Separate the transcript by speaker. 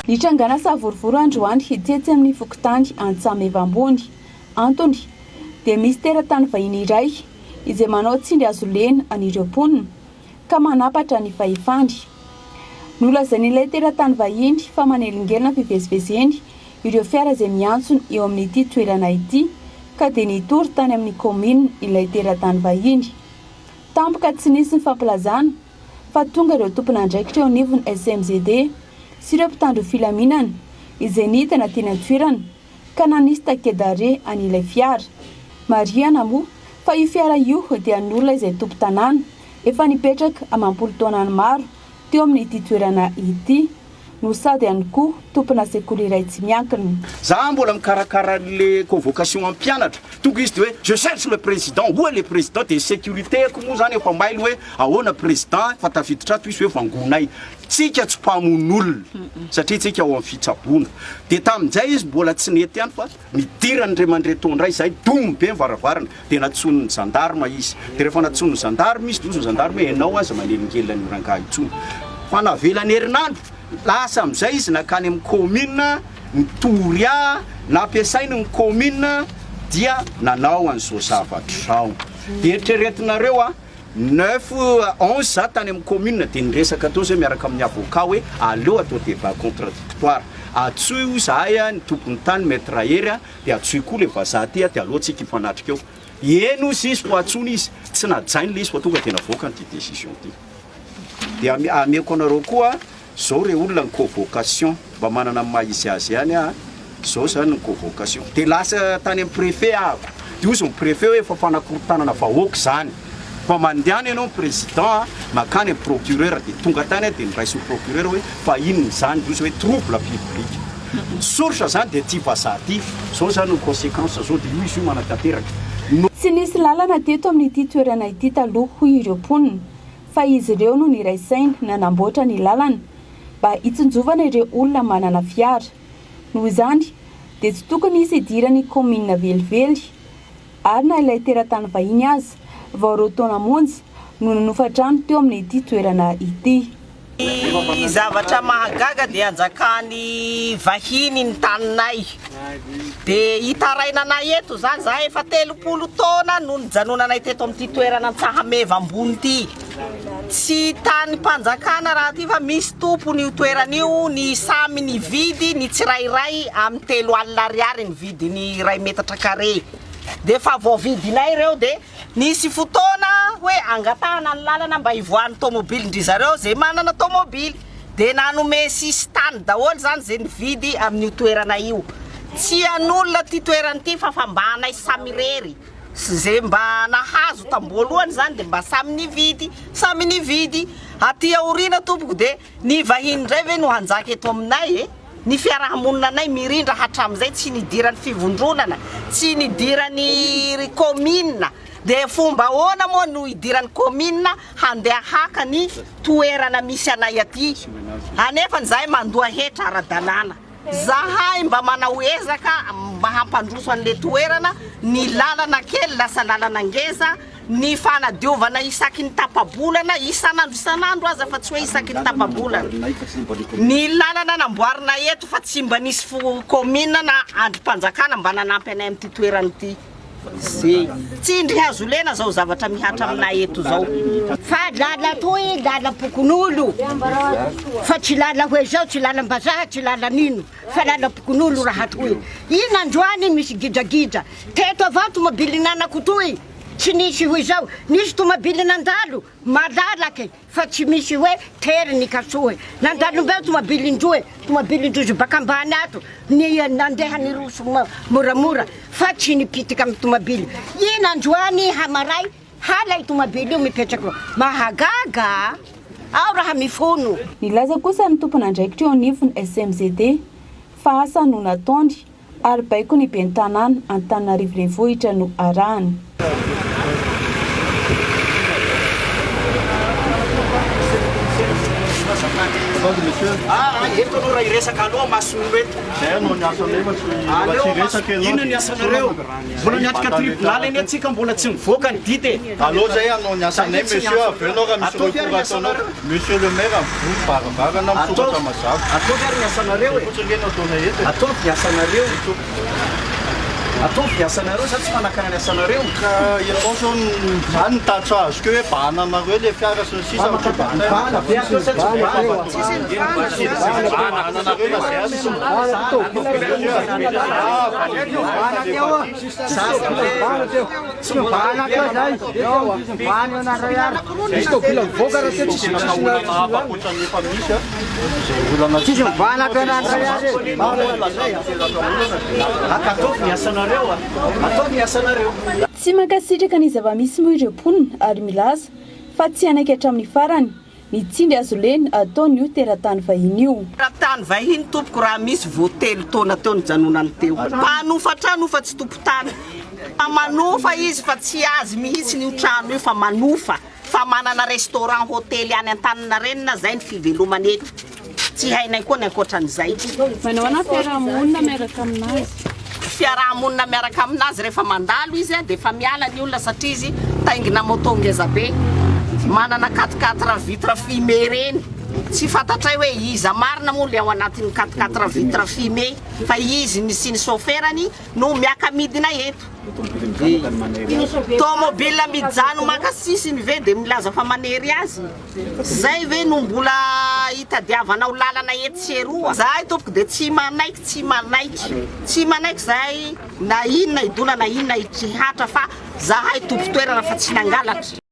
Speaker 1: Nitrangana savorovory androany hitsetsy amin'ny fokotany Antsamevambony Antony dia misy teratany vahiny iray izay manao tsindry azo lena anireo mponina ka manapatra ny fahefany. Nolazain'ilay teratany vahiny fa manelingelina fivezivezeny ireo fiara izay miantsona eo amin'ity toerana ity ka dia nitory tany amin'ny komina ilay teratany vahiny. Tampoka tsy nisy ny fampilazana fa tonga ireo tompon'andraikitra eo anivon'ny SMZD sy ireo mpitandro filaminana izay nitana teny an-toerana ka nanisy takedare an'ilay fiara. Mariana moa fa io fiara io dia n'olona izay tompo tanàna efa nipetraka amampolo taonany maro teo amin'ity toerana ity no sady ihany koa tompona sekoly iray tsy miankina.
Speaker 2: Za mbola mikarakara les convocations en mpianatra tonga izy de hoe je cherche le président, où est le président de sécurité ko moa zany efa mailo hoe ahoana président fa tafiditra ato izy hoe vangonay tsika tsy mpamon'olona satria tsika ao amin'ny fitsaboana. De tamin'izay izy mbola tsy nety ihany fa midirany ray mandretondray izay domo be mivaravarana de natsonony gendarme izy. De rehefa natsonony gendarme izy dozony gendarme enao aza manelingelina rangahy itsony. Fa navelany herinandro lasa am'izay izy nakany amin'ny commune nitory nampiasainy ny commune dia nanao an'izao zavatra. Eritreretinareo 9-11 za tany amin'ny commune de niresaka atao zay miaraka amin'ny avocat hoe aleo atao débat contradictoire. Atsoy zahay ny tompony tany maître ahery de atsoy koa le vazaha ty de aleo tsika ifanatrika eo. Eno izy ho atsony izy tsy najainy le izy fa tonga de navoaka ny décision ty. De ameko anareo koa zao re olona ny convocation mba manana amin'ny maha izy azy ihany zao zany ny convocation. De lasa tany amin'ny préfet ako de ozy ny préfet hoe efa fanakorontanana vahoaka zany fa mandehana ianao président makany procureur de tonga tany de niraisy ny procureur hoe fa inony zany ozy hoe trouble public source zany de ty vazaha ty zao zany ny conséquence zao de io izy io manatanteraka.
Speaker 1: Tsy nisy lalana teto amin'ity toerana ity taloha hoy ireo mponina fa izy ireo no niraisaina nanamboatra ny lalana mba hitsinjovana ireo olona manana fiara. Noho izany dia tsy tokony isy idirany komina velively ary na ilay teratany vahiny aza vao ireo taona monja no nanofatrano teo amin'ity toerana ity.
Speaker 3: Zavatra mahagaga dia anjakany vahiny ny taninay de hitarainanay eto zany za efa 30 taona no nijanonanay teto amin'ity toerana Antsahamevambony ity. Tsy tany mpanjakana raha ty fa misy tompony io toerana io ny samy ny vidy ny tsirairay amin'ny 3 alina ariary ny vidy ny 1 metatra carré. De fa vao vidinay reo de nisy fotoana hoe angatahana ny lalana mba hivoan'ny tomobily ndry zareo zay manana tomobily de nanome sistany daholo zany zay nividy amin'ny toerana io. Tsy an'olona ty toerana ty fa fambanay samirery zay mba nahazo tamboalohany zany de mba samy nividy aty aorina tompoko de ny vahiny ndray ve no hanjaka eto aminay ny fiarahamonina anay mirindra hatramizay tsy nidirany fivondronana tsy nidirany commune de fomba ahoana moa no idirany commune handeha haka ny toerana misy anay aty anefa zahay mandoa hetra ara-dalàna. Zahay mba manao ezaka mba hampandroso an'le toerana ny lalana kely lasa lalana ngeza ny fanadiovana isaky ny tapabolana isanandro aza fa tsy hoe isaky ny tapabolana ny lalana namboarina eto fa tsy mba nisy commune na androm-panjakana mba nanampy anay amin'ity toerana ity. Zay tsindry hazo lena zao zavatra mihatra aminay eto zao
Speaker 4: fa lala toy lala pokonolo fa tsy lala hoe zao tsy lala mbazaha tsy lala nino fa lala pokonolo raha toy ina androany misy gidra teto avao tomobily nanako toy tsy nisy hoe zao nisy tomobily nandalo malalake fa tsy misy hoe tery ny kasohe nandalo mbeo tomobily ndrozy baka ambany ato ny nandeha ny roso moramora fa tsy nipitika amin'ny tomobily ina androany hamaray halay tomobily io mipetraka mahagaga ao raha mifono.
Speaker 1: Nilaza kosa ny tompon'andraikitra eo anivon'ny SMZD fa asa no nataony ary baiko ny ben'ny tanàna Antananarivo renivohitra no arahany.
Speaker 5: azy monsieur.
Speaker 2: Eto anao raha iresaka aloha masolo eto.
Speaker 5: Zay anao ny asany fa tsy resaka ianao.
Speaker 2: Inona ny asanareo? Mbola niatrika tribunal eny antsika mbola tsy mivoaka ny dite.
Speaker 5: Allô zay anao ny asanay monsieur, avy eo anao raha misy recours ataonao. Monsieur le maire amin'ny varavarana mitsoratra mazava.
Speaker 2: Ataovy ary ny asanareo e.
Speaker 5: Fotsiny ny ataonay eto.
Speaker 2: Ataovy ny asanareo. Ataovy ny asanareo sa tsy manakana ny asanareo.
Speaker 5: Ka ianao zao zany tatso azoko hoe bana anareo le fiara sy ny sisa
Speaker 2: Bana, be atao sa tsy bana. Ataovy ny asanareo. Ataovy ny asanareo.
Speaker 1: Tsy mankasitraka ny zava-misy moa ireo mponina ary milaza fa tsy anaiky hatramin'ny farany ny tsindry azo leny ataon'io teratany vahiny io.
Speaker 3: Teratany vahiny tompoko raha misy voatelo taona teo ny janonany teo. Mpanofa trano fa tsy tompo tany. Manofa izy fa tsy azy mihitsy ny trano io fa manofa. Fa manana restaurant hôtely any Antaninarenina zay ny fivelomany eto. Tsy hainay koa ny ankoatran'izay.
Speaker 1: Manao ana fiarahamonina miaraka aminazy.
Speaker 3: Fiarahamonina miaraka aminazy rehefa mandalo izy dia efa miala ny olona satria izy taingina moto ngeza be. Manana 4x4 vitra fumé reny. Tsy fantatray hoe iza marina moa le ao anatin'ny 4x4 vitra fumé fa izy ny sy ny soferany no miaka-midina eto. Tomobile mijano makasisiny ve dia milaza fa manery azy. Zay ve no mbola hitadiavanao lalana eto sy eroa. Zahay tompoko dia tsy manaiky, tsy manaiky. Tsy manaiky zahay na inona idona na inona hihatra fa zahay tompo toerana fa tsy nangalatra.